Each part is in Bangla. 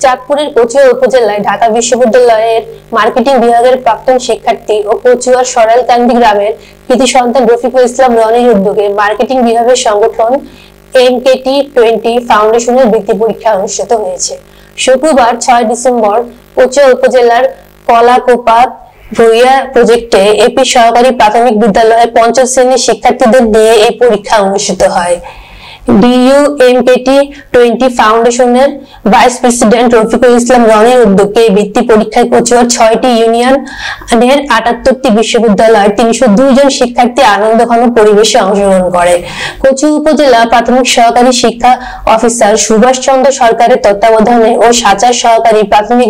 চাঁদপুরের কচুয়া উপজেলায় ঢাকা বিশ্ববিদ্যালয়ের মার্কেটিং বিভাগের প্রাক্তন শিক্ষার্থী ও কচুয়ার সরাইলকান্দি গ্রামের কৃতি সন্তান রফিকুল ইসলাম রনির উদ্যোগে মার্কেটিং বিভাগের সংগঠন MKT20 ফাউন্ডেশনের বৃত্তি পরীক্ষা অনুষ্ঠিত হয়েছে। শুক্রবার 6 ডিসেম্বর কচুয়া উপজেলার কলাকোপা ভুইয়া প্রজেক্টে এপি সরকারি প্রাথমিক বিদ্যালয়ের ৫ম শ্রেণীর শিক্ষার্থীদের নিয়ে এই পরীক্ষা অনুষ্ঠিত হয়। MKT20 ফাউন্ডেশনের ভাইস প্রেসিডেন্ট রফিকুল ইসলাম রনির উদ্যোগে বৃত্তি পরীক্ষায় কচুয়ার ৬টি ইউনিয়নের ৭৮টি বিশ্ববিদ্যালয়ের ৩০২ জন শিক্ষার্থী আনন্দঘন পরিবেশে অংশগ্রহণ করে। কচুয়া উপজেলা প্রাথমিক সহকারী শিক্ষা অফিসার সুভাষ চন্দ্র সরকারের তত্ত্বাবধানে ও সাচার সহকারী প্রাথমিক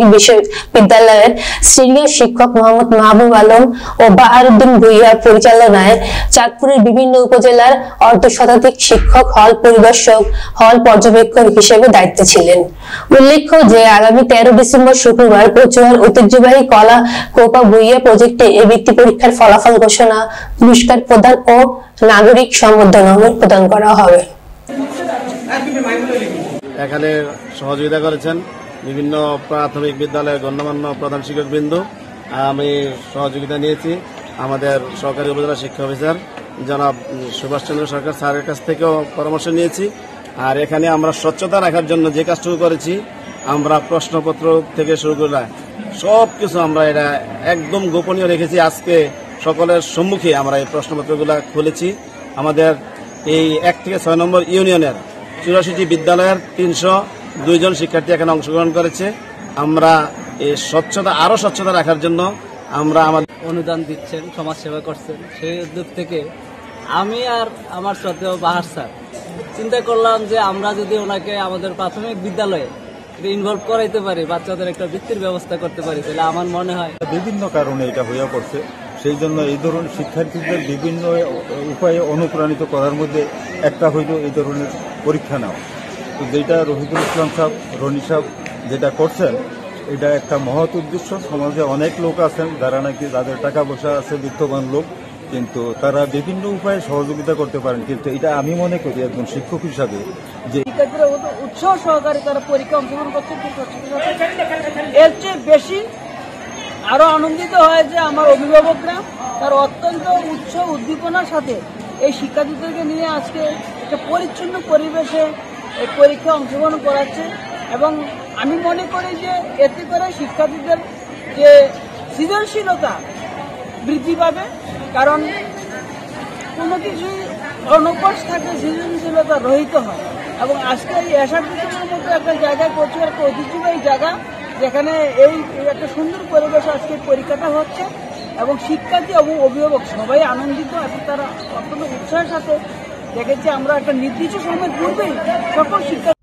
বিদ্যালয়ের সিনিয়র শিক্ষক মোহাম্মদ মাহবুব আলম ও বাহারউদ্দিন ভুইয়ার পরিচালনায় চাঁদপুরের বিভিন্ন উপজেলার অর্ধশতাধিক শিক্ষক হল পরিদর্শক, হল পর্যবেক্ষক হিসেবে দায়িত্বে ছিলেন। উল্লেখ্য যে আগামী ১৩ ডিসেম্বর শুক্রবার কচুয়ার ঐতিহ্যবাহী কলাকোপা ভুইয়া প্রজেক্টে এই বৃত্তি পরীক্ষার ফলাফল ঘোষণা, পুরস্কার প্রদান ও নাগরিক সম্বর্ধনা প্রদান করা হবে। এখানে সহযোগিতা করেছেন বিভিন্ন প্রাথমিক বিদ্যালয়ের গণ্যমান্য প্রধান শিক্ষকবৃন্দ। আমি সহযোগিতা নিয়েছি আমাদের সরকারি উপজেলা শিক্ষা অফিসার জনাব সুভাষ চন্দ্র সরকার স্যারের কাছ থেকেও পরামর্শ নিয়েছি। আর এখানে আমরা স্বচ্ছতা রাখার জন্য যে কাজটুকু করেছি, আমরা প্রশ্নপত্র থেকে শুরু করে সবকিছু আমরা এটা একদম গোপনীয় রেখেছি। আজকে সকলের সম্মুখে আমরা এই প্রশ্নপত্রগুলো খুলেছি। আমাদের এই ১ থেকে ৬ নম্বর ইউনিয়নের ৮৪টি বিদ্যালয়ের ৩০২ জন শিক্ষার্থী এখানে অংশগ্রহণ করেছে। আমরা এই আরো স্বচ্ছতা রাখার জন্য আমরা আমাদের অনুদান দিচ্ছেন, সমাজসেবা করছেন, সেই উদ্যোগ থেকে আমি আর আমার শ্রদ্ধেয় বাহার স্যার চিন্তা করলাম যে আমরা যদি ওনাকে আমাদের প্রাথমিক বিদ্যালয়ে ইনভলভ করাইতে পারি, বাচ্চাদের একটা বৃত্তির ব্যবস্থা করতে পারি, তাহলে আমার মনে হয় বিভিন্ন কারণে এটা হয়ে পড়ছে। সেই জন্য এই ধরনের শিক্ষার্থীদের বিভিন্ন উপায়ে অনুপ্রাণিত করার মধ্যে একটা হইল এই ধরনের পরীক্ষা নেওয়া। তো যেটা রফিকুল ইসলাম সাহেব, রনি সাহেব যেটা করছেন, এটা একটা মহৎ উদ্দেশ্য। সমাজে অনেক লোক আছেন যারা নাকি যাদের টাকা পয়সা আছে, বিত্তবান লোক, কিন্তু তারা বিভিন্ন উপায়ে সহযোগিতা করতে পারেন। কিন্তু এটা আমি মনে করি একজন শিক্ষক হিসাবে যে উৎসাহ সহকারে তারা পরীক্ষা অংশগ্রহণ করছেন, এর চেয়ে বেশি আরো আনন্দিত হয় যে আমার অভিভাবকরা তার অত্যন্ত উৎসাহ উদ্দীপনার সাথে এই শিক্ষার্থীদেরকে নিয়ে আজকে একটা পরিচ্ছন্ন পরিবেশে এই পরীক্ষা অংশগ্রহণ করাচ্ছে। এবং আমি মনে করি যে এতে করে শিক্ষার্থীদের যে সৃজনশীলতা বৃদ্ধি পাবে, কারণ কোনো কিছুই অনভ্যাস থাকে, সৃজনশীলতা রহিত হয়। এবং আজকে এই এসার মতো একটা জায়গায় প্রচুর একটা ঐতিহ্যবাহী জায়গা, যেখানে এই একটা সুন্দর পরিবেশ আজকে পরীক্ষাটা হচ্ছে এবং শিক্ষার্থী এবং অভিভাবক সবাই আনন্দিত এবং তারা অত্যন্ত উৎসাহের সাথে দেখেছি। আমরা একটা নির্দিষ্ট সময়ের পূর্বেই সকল শিক্ষার্থী